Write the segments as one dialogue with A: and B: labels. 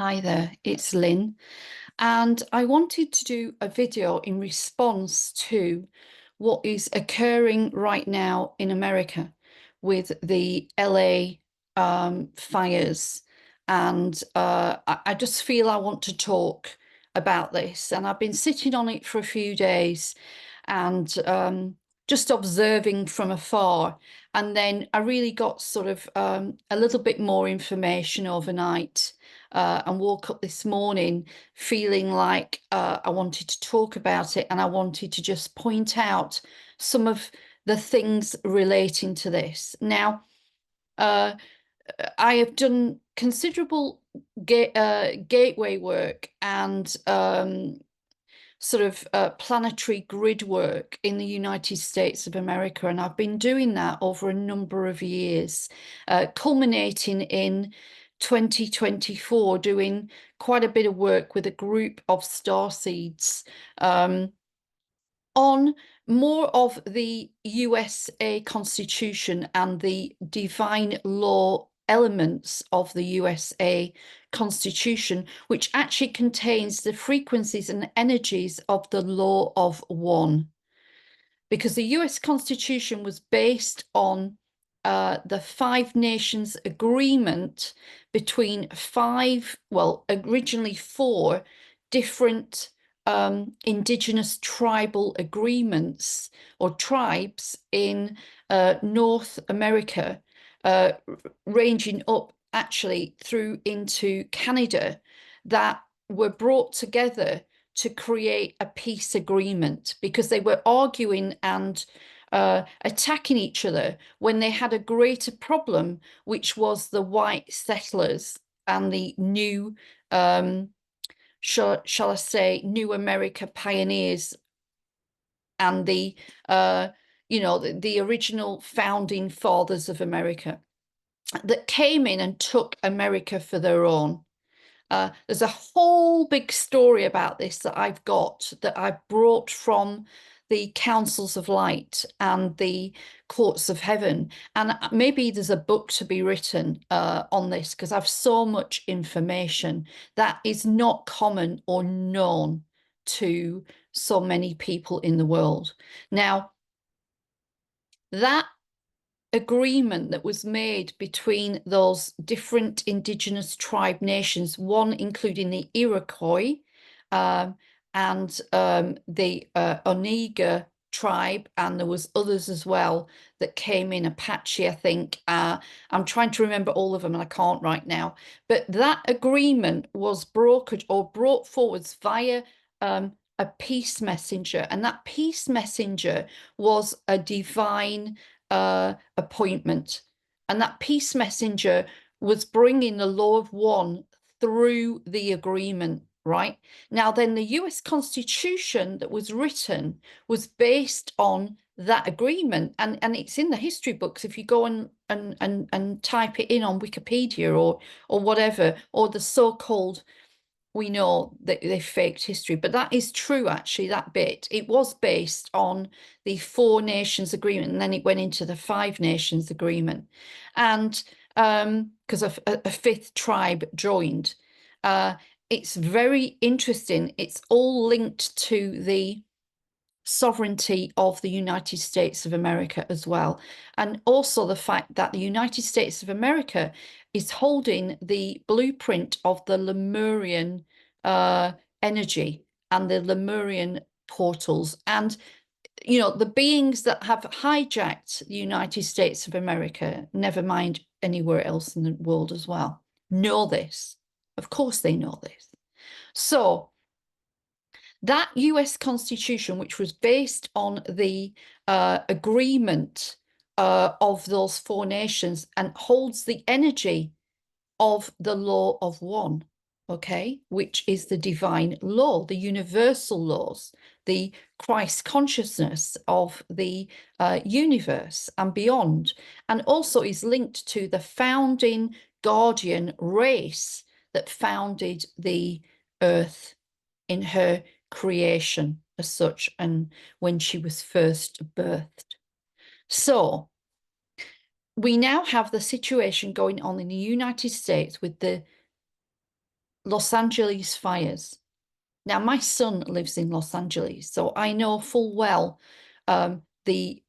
A: Hi there, it's Lynn, and I wanted to do a video in response to what is occurring right now in America with the LA fires. And I just feel I want to talk about this. And I've been sitting on it for a few days and just observing from afar. And then I really got sort of a little bit more information overnight and woke up this morning feeling like I wanted to talk about it, and I wanted to just point out some of the things relating to this. Now, uh, I have done considerable gateway work and sort of planetary grid work in the United States of America, and I've been doing that over a number of years, culminating in 2024 doing quite a bit of work with a group of starseeds on more of the USA Constitution and the divine law elements of the USA Constitution, which actually contains the frequencies and energies of the law of one. Because the US Constitution was based on the Five Nations Agreement between originally four different indigenous tribal agreements or tribes in North America, uh, ranging up actually through into Canada, that were brought together to create a peace agreement because they were arguing and attacking each other when they had a greater problem, which was the white settlers and the new shall I say, New America pioneers and the the original founding fathers of America that came in and took America for their own. There's a whole big story about this that I've got that I brought from the councils of light and the courts of heaven. And maybe there's a book to be written on this, because I've so much information that is not common or known to so many people in the world. Now, that agreement that was made between those different indigenous tribe nations, one including the Iroquois and the Oneida tribe, and there was others as well that came in, Apache, I think. I'm trying to remember all of them and I can't right now. But that agreement was brokered or brought forwards via a peace messenger, and that peace messenger was a divine appointment. And that peace messenger was bringing the law of one through the agreement, right? Now, then the US Constitution that was written was based on that agreement. And it's in the history books. If you go and type it in on Wikipedia or whatever, or the so-called, we know that they faked history, but that is true, actually, that bit. It was based on the Four Nations Agreement, and then it went into the Five Nations Agreement. And because a fifth tribe joined. It's very interesting. It's all linked to the sovereignty of the United States of America as well. And also the fact that the United States of America is holding the blueprint of the Lemurian energy and the Lemurian portals. And, you know, the beings that have hijacked the United States of America, never mind anywhere else in the world as well, know this. Of course they know this. So that US Constitution, which was based on the agreement of those four nations and holds the energy of the law of one, okay, which is the divine law, the universal laws, the Christ consciousness of the universe and beyond, and also is linked to the founding guardian race that founded the earth in her creation as such, and when she was first birthed. So we now have the situation going on in the United States with the Los Angeles fires. Now, my son lives in Los Angeles, so I know full well the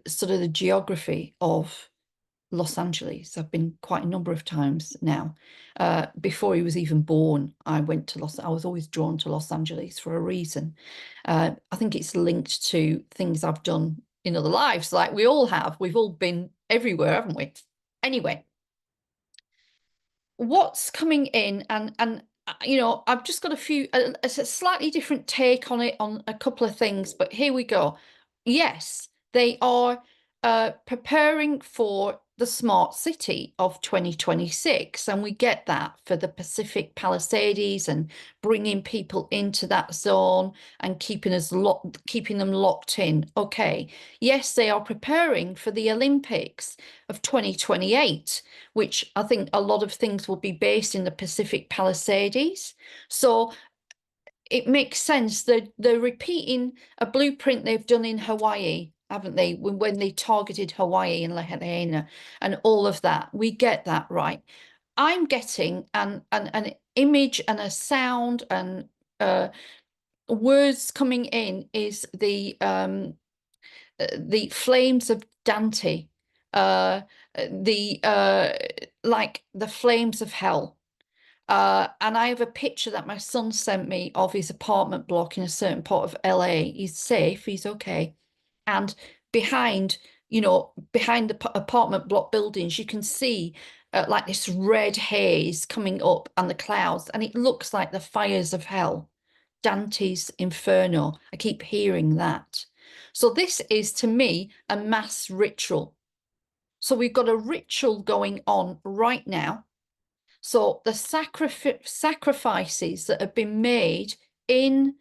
A: sort of the geography of Los Angeles. I've been quite a number of times now. Before he was even born, I was always drawn to Los Angeles for a reason. I think it's linked to things I've done in other lives, like we all have. We've all been everywhere, haven't we? Anyway, what's coming in and I've just got a slightly different take on it on a couple of things, but here we go. Yes, they are preparing for the smart city of 2026, and we get that for the Pacific Palisades and bringing people into that zone and keeping them locked in. Okay, yes, they are preparing for the Olympics of 2028, which I think a lot of things will be based in the Pacific Palisades. So it makes sense that they're repeating a blueprint they've done in Hawaii, haven't they? When they targeted Hawaii and Lahaina and all of that. We get that, right. I'm getting an image and a sound and words coming in is the flames of Dante, the like the flames of hell. And I have a picture that my son sent me of his apartment block in a certain part of LA. He's safe, he's okay. And behind, behind the apartment block buildings, you can see like this red haze coming up and the clouds, and it looks like the fires of hell. Dante's Inferno. I keep hearing that. So this is to me a mass ritual. So we've got a ritual going on right now. So the sacrifices that have been made in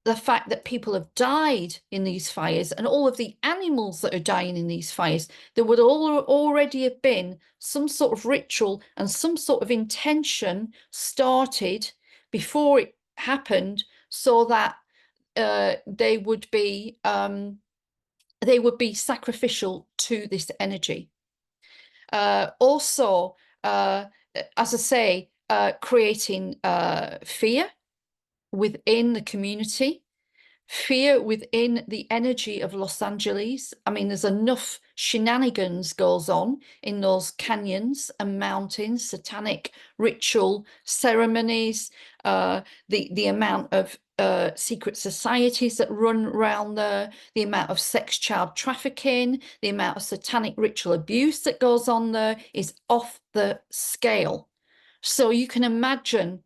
A: the fact that people have died in these fires and all of the animals that are dying in these fires, there would already have been some sort of ritual and some sort of intention started before it happened, so that they would be sacrificial to this energy. Also, as I say, creating fear within the community, fear within the energy of Los Angeles. I mean, there's enough shenanigans goes on in those canyons and mountains, satanic ritual ceremonies, the amount of secret societies that run around there, the amount of sex child trafficking, the amount of satanic ritual abuse that goes on there is off the scale. So you can imagine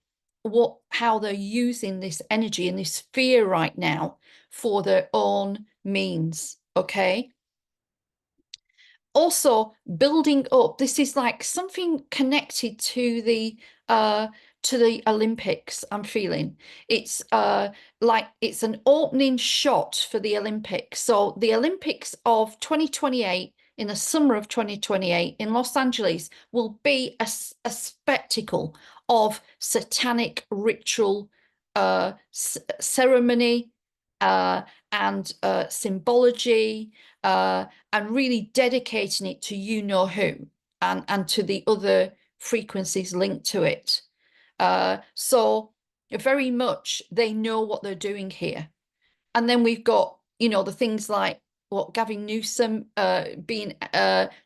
A: how they're using this energy and this fear right now for their own means. Okay. Also building up, this is like something connected to the Olympics. I'm feeling it's like it's an opening shot for the Olympics. So the Olympics of 2028, in the summer of 2028 in Los Angeles, will be a spectacle of satanic ritual, ceremony, and symbology, and really dedicating it to you know who, and to the other frequencies linked to it. So very much they know what they're doing here. And then we've got, the things like what Gavin Newsom being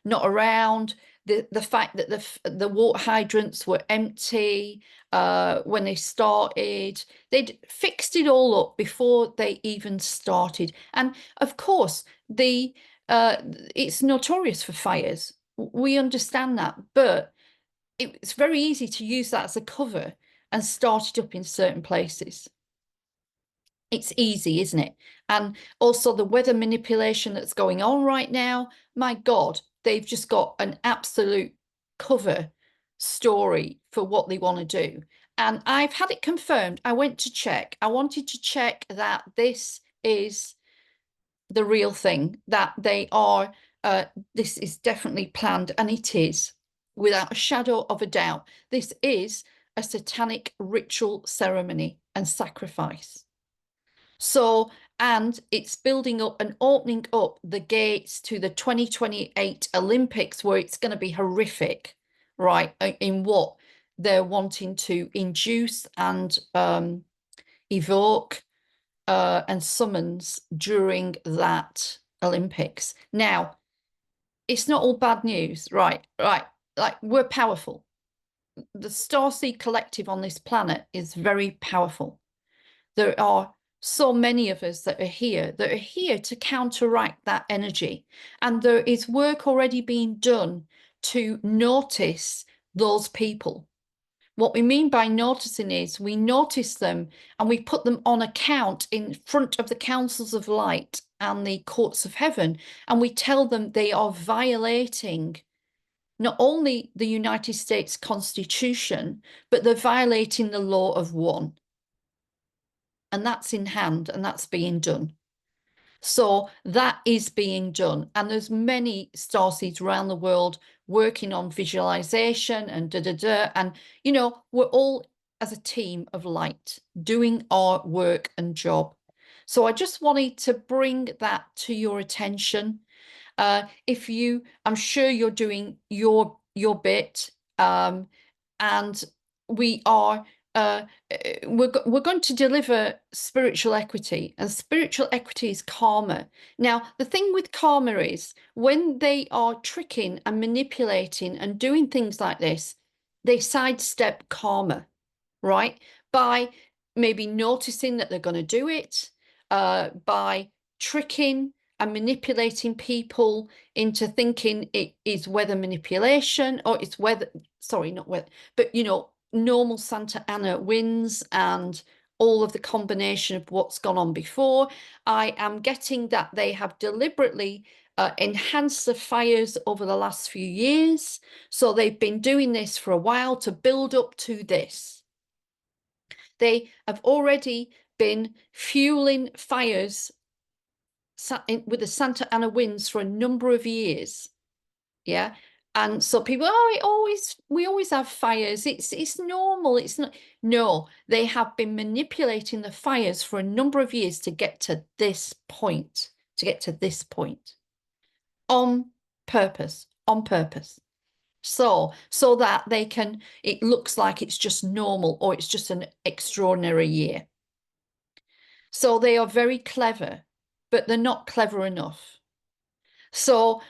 A: not around, the fact that the water hydrants were empty when they started. They'd fixed it all up before they even started. And of course, it's notorious for fires. We understand that, but it's very easy to use that as a cover and start it up in certain places. It's easy, isn't it? And also the weather manipulation that's going on right now, my God, they've just got an absolute cover story for what they want to do. And I've had it confirmed. I went to check. I wanted to check that this is the real thing, that they are, this is definitely planned, and it is, without a shadow of a doubt. This is a satanic ritual ceremony and sacrifice. So, and it's building up and opening up the gates to the 2028 Olympics, where it's going to be horrific, right? In what? they're wanting to induce and evoke and summons during that Olympics. Now, it's not all bad news, right? Right. Like, we're powerful. The Starseed Collective on this planet is very powerful. There are so many of us that are here to counteract that energy. And there is work already being done to notice those people. What we mean by noticing is we notice them and we put them on account in front of the councils of light and the courts of heaven, and we tell them they are violating not only the United States Constitution, but they're violating the law of one. And that's in hand, and that's being done. So that is being done. And there's many starseeds around the world working on visualization and da-da-da. And, you know, we're all as a team of light doing our work and job. So I just wanted to bring that to your attention. I'm sure you're doing your bit, and we are we're going to deliver spiritual equity, and spiritual equity is karma. Now, the thing with karma is when they are tricking and manipulating and doing things like this, they sidestep karma, right? By maybe noticing that they're going to do it, by tricking and manipulating people into thinking it is weather manipulation, or it's weather, sorry, not weather, but, you know, normal Santa Ana winds and all of the combination of what's gone on before. I am getting that they have deliberately enhanced the fires over the last few years. So they've been doing this for a while to build up to this. They have already been fueling fires with the Santa Ana winds for a number of years. Yeah. And so people, we always have fires. It's normal. It's not. No, they have been manipulating the fires for a number of years to get to this point, on purpose, So that they can, it looks like it's just normal or it's just an extraordinary year. So they are very clever, but they're not clever enough. So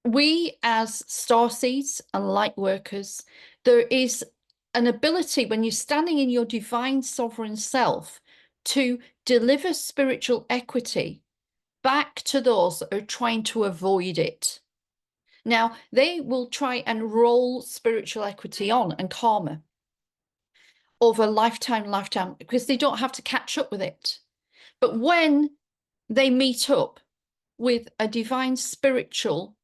A: we as starseeds and light workers, there is an ability when you're standing in your divine sovereign self to deliver spiritual equity back to those that are trying to avoid it. Now, they will try and roll spiritual equity on and karma over lifetime, because they don't have to catch up with it. But when they meet up with a divine spiritual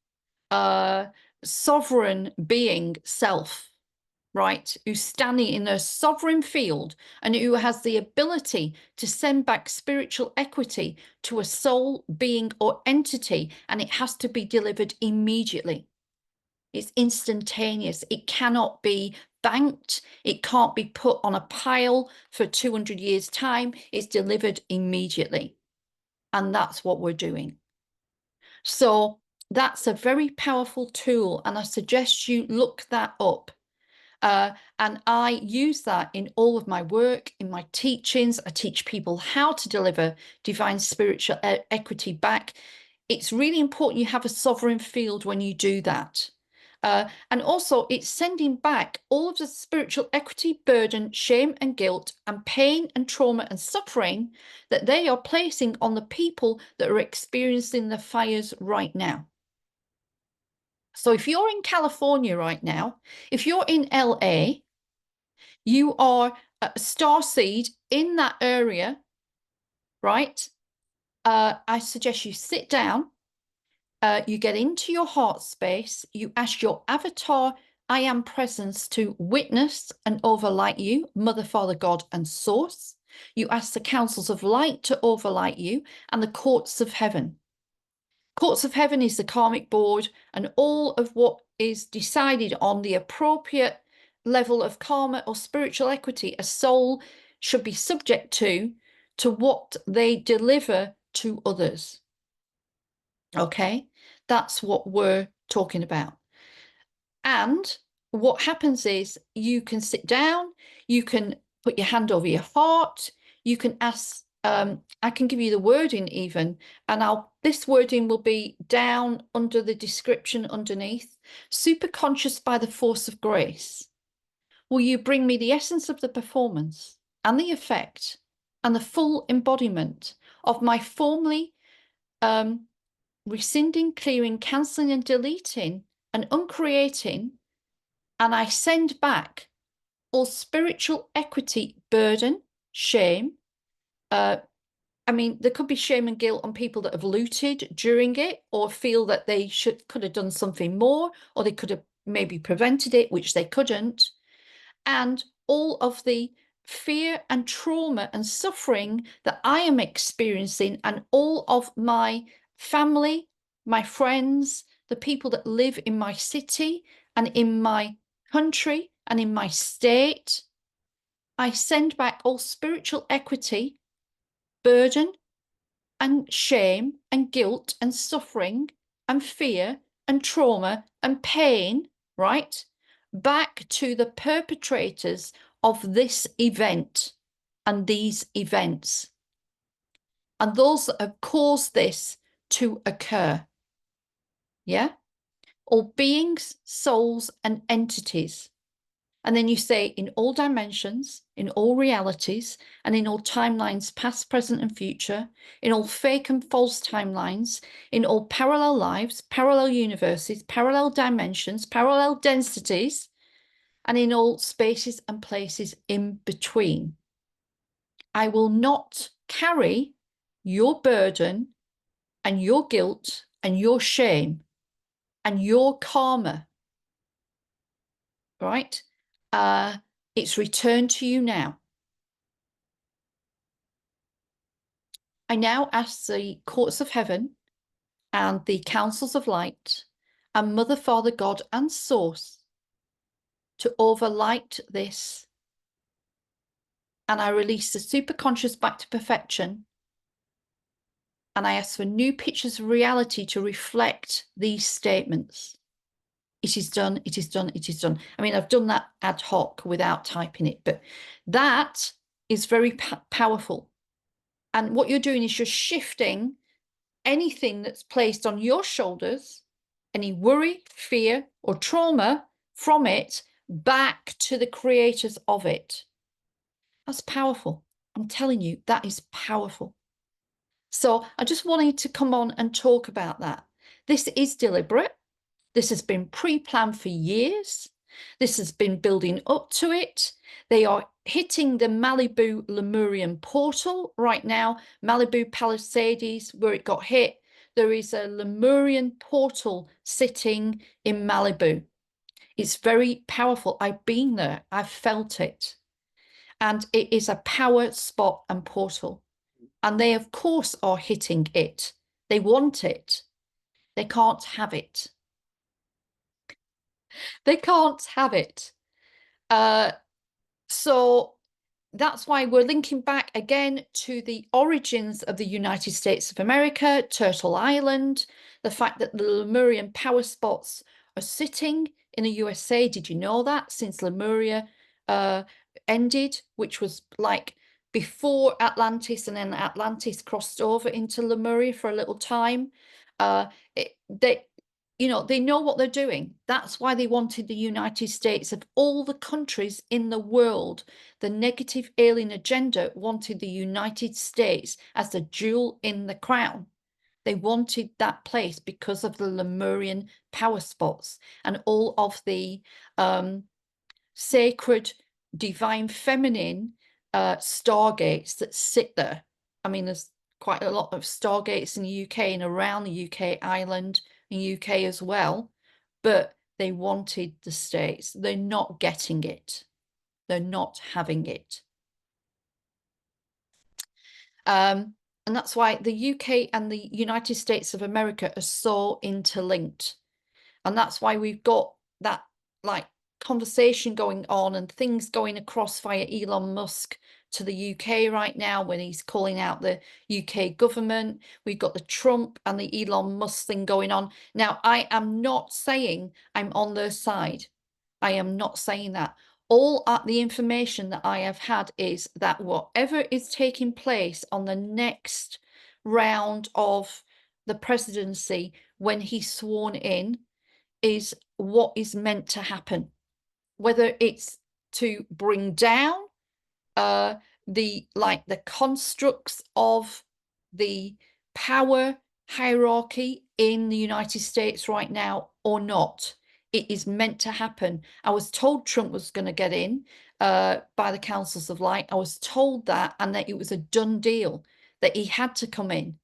A: sovereign being self, right, who's standing in a sovereign field and who has the ability to send back spiritual equity to a soul, being, or entity, and it has to be delivered immediately. It's instantaneous. It cannot be banked. It can't be put on a pile for 200 years' time. It's delivered immediately. And that's what we're doing. So that's a very powerful tool, and I suggest you look that up. And I use that in all of my work, in my teachings. I teach people how to deliver divine spiritual equity back. It's really important you have a sovereign field when you do that. And also, it's sending back all of the spiritual equity, burden, shame and guilt, and pain and trauma and suffering that they are placing on the people that are experiencing the fires right now. So if you're in California right now, if you're in LA, you are a starseed in that area, right? I suggest you sit down, you get into your heart space, you ask your avatar I am presence to witness and overlight you, Mother, Father, God, and Source. You ask the councils of light to overlight you and the courts of heaven. Courts of heaven is the karmic board, and all of what is decided on the appropriate level of karma or spiritual equity a soul should be subject to what they deliver to others. Okay, that's what we're talking about. And what happens is you can sit down, you can put your hand over your heart, you can ask, I can give you the wording even, and this wording will be down under the description underneath. Super conscious by the force of grace, will you bring me the essence of the performance and the effect and the full embodiment of my formerly rescinding, clearing, cancelling, and deleting and uncreating, and I send back all spiritual equity, burden, shame. I mean, there could be shame and guilt on people that have looted during it or feel that they could have done something more, or they could have maybe prevented it, which they couldn't. And all of the fear and trauma and suffering that I am experiencing, and all of my family, my friends, the people that live in my city and in my country and in my state, I send back all spiritual equity, burden and shame and guilt and suffering and fear and trauma and pain, right? Back to the perpetrators of this event and these events, and those that have caused this to occur. Yeah? All beings, souls, and entities. And then you say, in all dimensions, in all realities, and in all timelines, past, present, and future, in all fake and false timelines, in all parallel lives, parallel universes, parallel dimensions, parallel densities, and in all spaces and places in between. I will not carry your burden and your guilt and your shame and your karma, right? It's returned to you now. I now ask the courts of heaven and the councils of light and Mother, Father, God, and Source to overlight this. And I release the superconscious back to perfection. And I ask for new pictures of reality to reflect these statements. It is done, it is done, it is done. I mean, I've done that ad hoc without typing it, but that is very powerful. And what you're doing is you're shifting anything that's placed on your shoulders, any worry, fear, or trauma from it, back to the creators of it. That's powerful. I'm telling you, that is powerful. So I just wanted to come on and talk about that. This is deliberate. This has been pre-planned for years. This has been building up to it. They are hitting the Malibu Lemurian portal right now. Malibu Palisades, where it got hit, there is a Lemurian portal sitting in Malibu. It's very powerful. I've been there. I've felt it. And it is a power spot and portal. And they, of course, are hitting it. They want it. They can't have it. They can't have it. So that's why we're linking back again to the origins of the United States of America, Turtle Island, the fact that the Lemurian power spots are sitting in the USA. Did you know that? Since Lemuria ended, which was like before Atlantis, and then Atlantis crossed over into Lemuria for a little time. They know what they're doing. That's why they wanted the United States. Of all the countries in the world, the negative alien agenda wanted the United States as the jewel in the crown. They wanted that place because of the Lemurian power spots and all of the sacred, divine feminine stargates that sit there. I mean, there's quite a lot of stargates in the UK and around the UK island and UK as well, but they wanted the States. They're not getting it. They're not having it. And that's why the UK and the United States of America are so interlinked. And that's why we've got that like conversation going on and things going across via Elon Musk to the UK right now when he's calling out the UK government. We've got the Trump and the Elon Musk thing going on. Now, I am not saying I'm on their side. I am not saying that. All the information that I have had is that whatever is taking place on the next round of the presidency when he's sworn in is what is meant to happen. Whether it's to bring down the constructs of the power hierarchy in the United States right now or not. It is meant to happen. I was told Trump was going to get in by the Councils of Light. I was told that, and that it was a done deal, that he had to come in.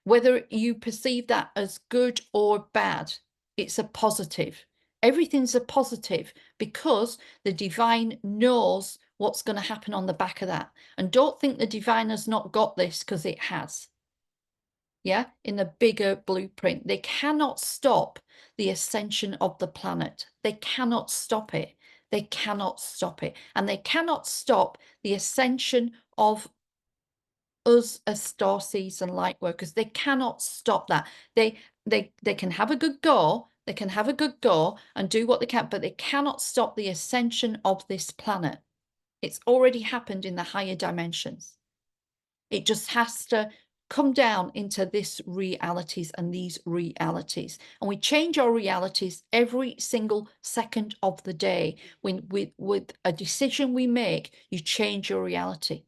A: Whether you perceive that as good or bad, it's a positive. Everything's a positive because the divine knows what's going to happen on the back of that. And don't think the divine has not got this, because it has. Yeah, in the bigger blueprint. They cannot stop the ascension of the planet. They cannot stop it. They cannot stop it. And they cannot stop the ascension of us as star seeds and light workers. They cannot stop that. They can have a good go. They can have a good go and do what they can, but they cannot stop the ascension of this planet. It's already happened in the higher dimensions. It just has to come down into this realities and these realities. And we change our realities every single second of the day. When with a decision we make, you change your reality.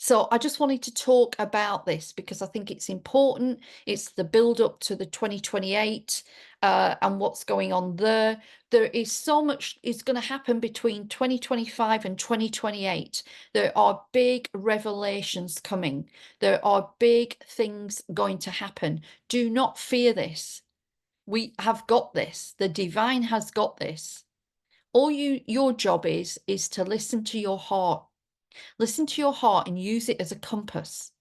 A: So I just wanted to talk about this because I think it's important. It's the build up to the 2028 and what's going on there. There is so much is going to happen between 2025 and 2028. There are big revelations coming. There are big things going to happen. Do not fear this. We have got this. The divine has got this. All your job is to listen to your heart. Listen to your heart and use it as a compass,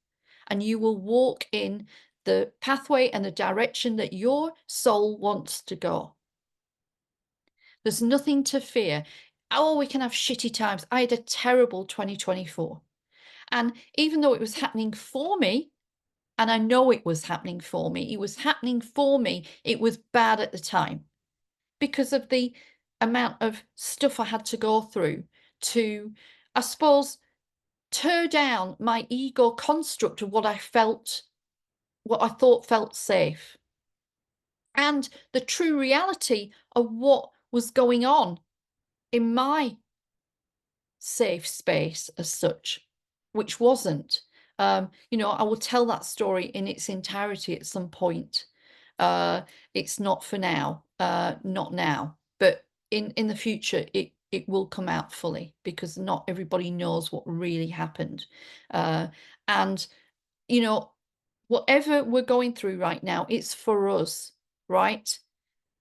A: and you will walk in the pathway and the direction that your soul wants to go. There's nothing to fear. Oh, we can have shitty times. I had a terrible 2024. And even though it was happening for me, and I know it was happening for me, it was happening for me, it was bad at the time because of the amount of stuff I had to go through to, I suppose, tear down my ego construct of what I felt, what I thought felt safe, and the true reality of what was going on in my safe space as such, which wasn't. You know, I will tell that story in its entirety at some point. It's not for now, not now, but in the future, it will come out fully because not everybody knows what really happened. And, you know, whatever we're going through right now, it's for us, right?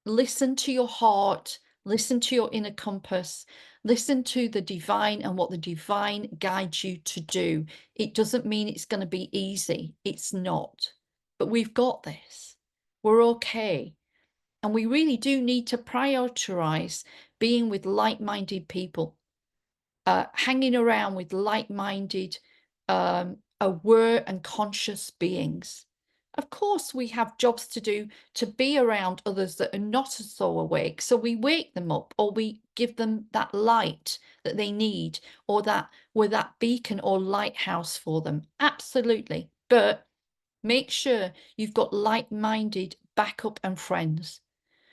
A: Listen to your heart, listen to your inner compass, listen to the divine and what the divine guides you to do. It doesn't mean it's going to be easy. It's not. But we've got this. We're okay. And we really do need to prioritize being with like-minded people, hanging around with like-minded, aware and conscious beings. Of course, we have jobs to do to be around others that are not so awake. So we wake them up, or we give them that light that they need, or that we're that beacon or lighthouse for them. Absolutely. But make sure you've got like-minded backup and friends,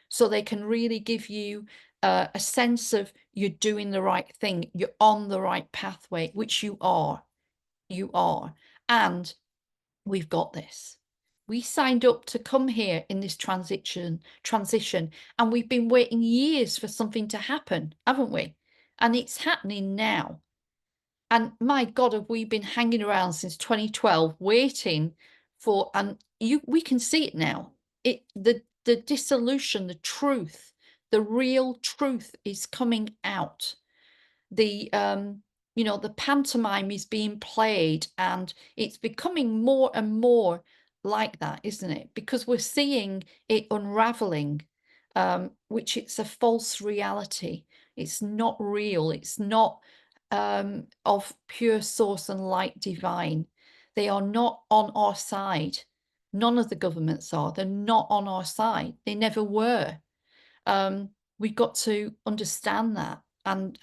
A: so they can really give you a sense of you're doing the right thing, you're on the right pathway, which you are. You are. And we've got this. We signed up to come here in this transition, and we've been waiting years for something to happen, haven't we? And it's happening now. And my God, have we been hanging around since 2012 waiting for, and we can see it now. The dissolution, the truth, the real truth is coming out. The you know, the pantomime is being played, and it's becoming more and more like that, isn't it? Because we're seeing it unraveling, which it's a false reality. It's not real. It's not of pure source and light divine. They are not on our side. None of the governments are. They're not on our side. They never were. We got to understand that and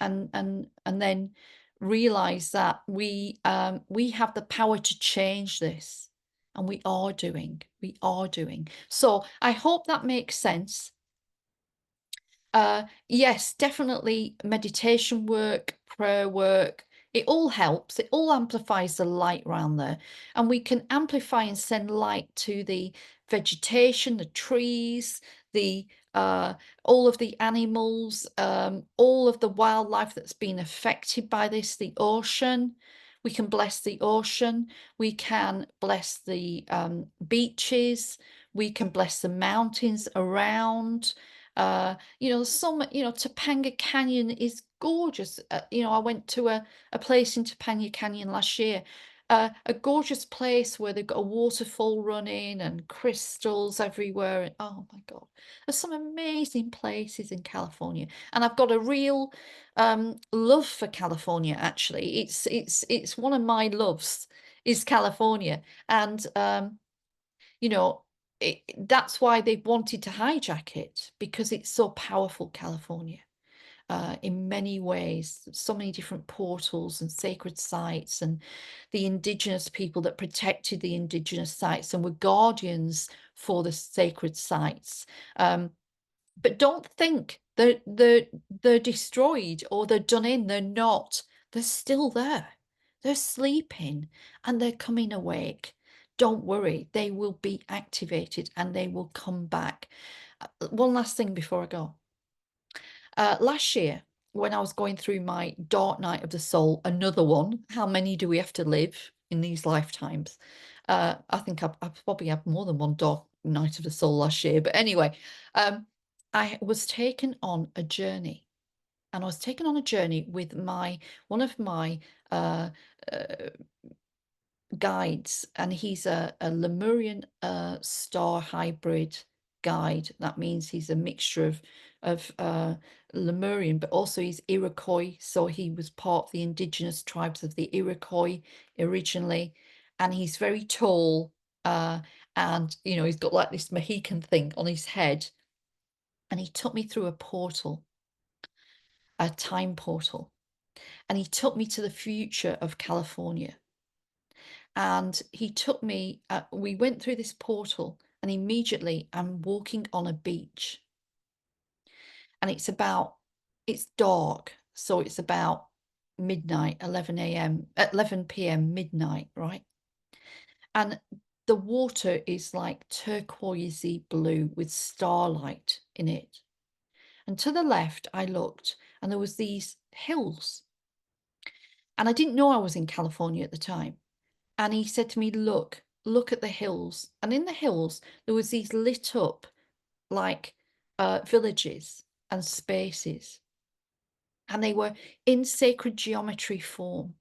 A: then realize that we have the power to change this, and we are doing. So I hope that makes sense. Yes, definitely meditation work, prayer work, it all helps. It all amplifies the light around there. And we can amplify and send light to the vegetation, the trees, the all of the animals, all of the wildlife that's been affected by this, the ocean. We can bless the ocean. We can bless the beaches. We can bless the mountains around. Topanga Canyon is gorgeous. I went to a place in Topanga Canyon last year, a gorgeous place where they've got a waterfall running and crystals everywhere. And oh my God, there's some amazing places in California. And I've got a real love for California, actually. It's one of my loves is California. And you know, that's why they wanted to hijack it, because it's so powerful, California, in many ways. So many different portals and sacred sites, and the indigenous people that protected the indigenous sites and were guardians for the sacred sites. But don't think they're destroyed or they're done in. They're not. They're still there. They're sleeping and they're coming awake. Don't worry, they will be activated and they will come back. One last thing before I go. Last year, when I was going through my dark night of the soul, another one, how many do we have to live in these lifetimes? I think I've probably had more than one dark night of the soul last year. But anyway, I was taken on a journey. And I was taken on a journey with one of my uh, uh, guides, and he's a Lemurian star hybrid guide. That means he's a mixture of Lemurian, but also he's Iroquois. So he was part of the indigenous tribes of the Iroquois originally, and he's very tall. And he's got like this Mohican thing on his head, and he took me through a portal, a time portal, and he took me to the future of California. And he took me, we went through this portal, and immediately I'm walking on a beach. And it's dark. So it's about midnight, 11 p.m., midnight, right? And the water is like turquoisey blue with starlight in it. And to the left, I looked, and there was these hills. And I didn't know I was in California at the time. And he said to me, look at the hills. And in the hills, there was these lit up like villages and spaces. And they were in sacred geometry form.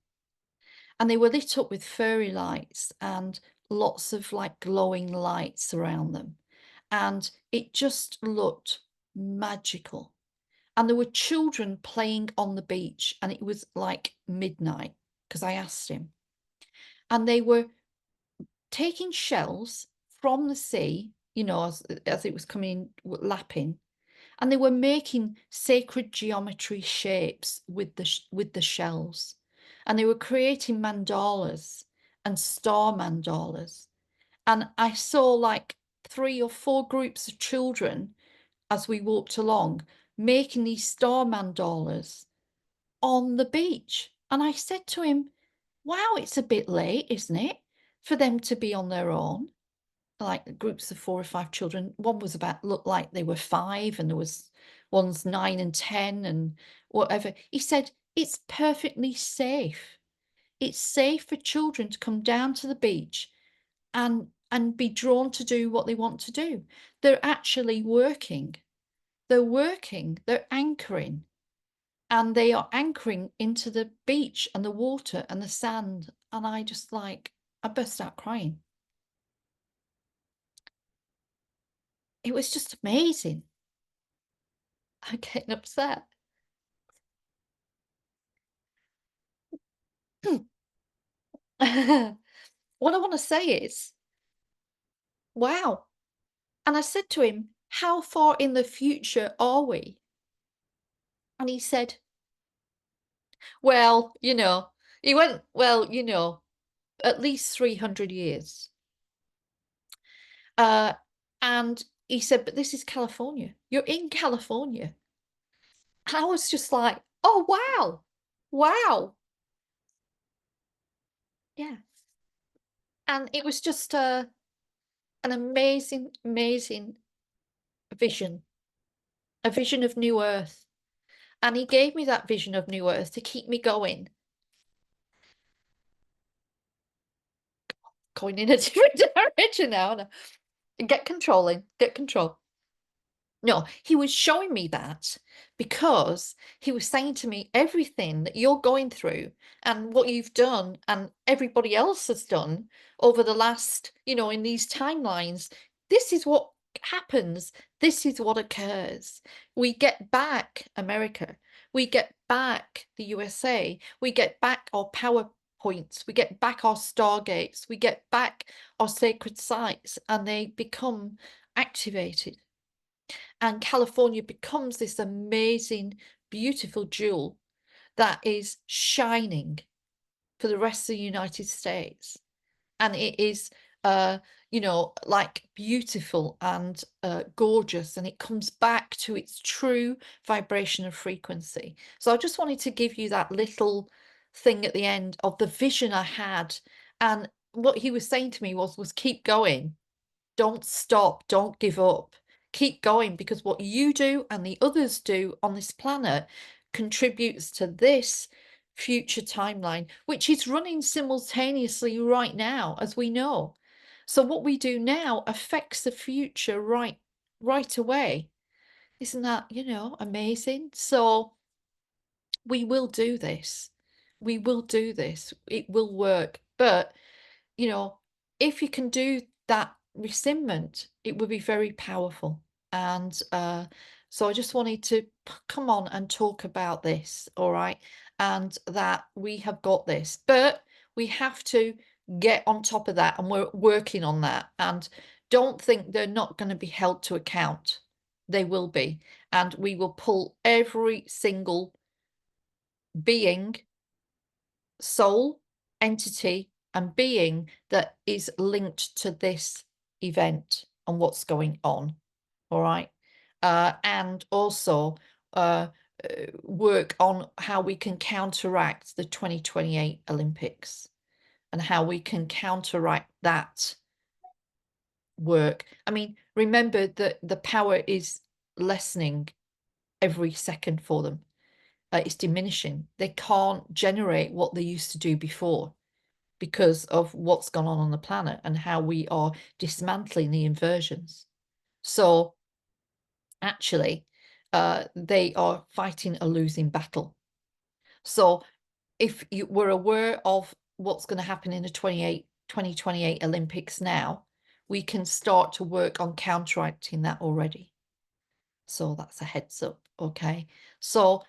A: And they were lit up with fairy lights and lots of like glowing lights around them. And it just looked magical. And there were children playing on the beach, and it was like midnight because I asked him. And they were taking shells from the sea, as it was coming, lapping, and they were making sacred geometry shapes with the shells, and they were creating mandalas and star mandalas. And I saw like 3 or 4 groups of children as we walked along making these star mandalas on the beach. And I said to him, wow, it's a bit late, isn't it, for them to be on their own? Like groups of 4 or 5 children. One was looked like they were 5, and there was one's 9 and 10 and whatever. He said, it's perfectly safe. It's safe for children to come down to the beach and be drawn to do what they want to do. They're actually working. They're working. They're anchoring. And they are anchoring into the beach and the water and the sand. And I burst out crying. It was just amazing. I'm getting upset. What I want to say is, wow. And I said to him, how far in the future are we? And he said, well, he went, well, at least 300 years. And he said, but this is California. You're in California. And I was just like, oh, wow. Wow. Yeah. And it was just an amazing, amazing vision, a vision of New Earth. And he gave me that vision of New Earth to keep me going in a different direction now. Get controlling, get control. No, he was showing me that because he was saying to me, everything that you're going through and what you've done and everybody else has done over the last, in these timelines, this is what happens. This is what occurs. We get back America. We get back the USA. We get back our power points. We get back our stargates. We get back our sacred sites, and they become activated. And California becomes this amazing, beautiful jewel that is shining for the rest of the United States. And it is, like beautiful and gorgeous, and it comes back to its true vibration of frequency. So I just wanted to give you that little thing at the end of the vision I had. And what he was saying to me was keep going. Don't stop. Don't give up. Keep going, because what you do and the others do on this planet contributes to this future timeline, which is running simultaneously right now, as we know. So what we do now affects the future right away. Isn't that, amazing? So we will do this. We will do this. It will work. But if you can do that resentment, it would be very powerful. And so I just wanted to come on and talk about this, all right? And that we have got this, but we have to get on top of that, and we're working on that. And don't think they're not going to be held to account. They will be. And we will pull every single being, soul, entity, and being that is linked to this event and what's going on. All right. And also work on how we can counteract the 2028 Olympics and how we can counteract that work. I mean, remember that the power is lessening every second for them. It's diminishing. They can't generate what they used to do before because of what's gone on the planet and how we are dismantling the inversions. So actually, they are fighting a losing battle. So if you were aware of what's going to happen in the 2028 Olympics now, we can start to work on counteracting that already. So that's a heads up, okay? So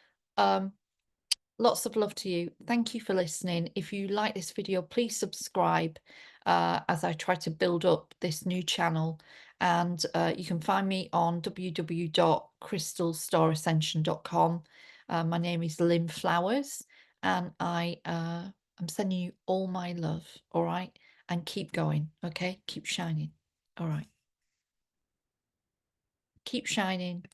A: lots of love to you. Thank you for listening. If you like this video, please subscribe as I try to build up this new channel. And you can find me on www.crystalstarascension.com. My name is Lynn Flowers, and I'm sending you all my love, all right? And keep going, okay? Keep shining, all right? Keep shining.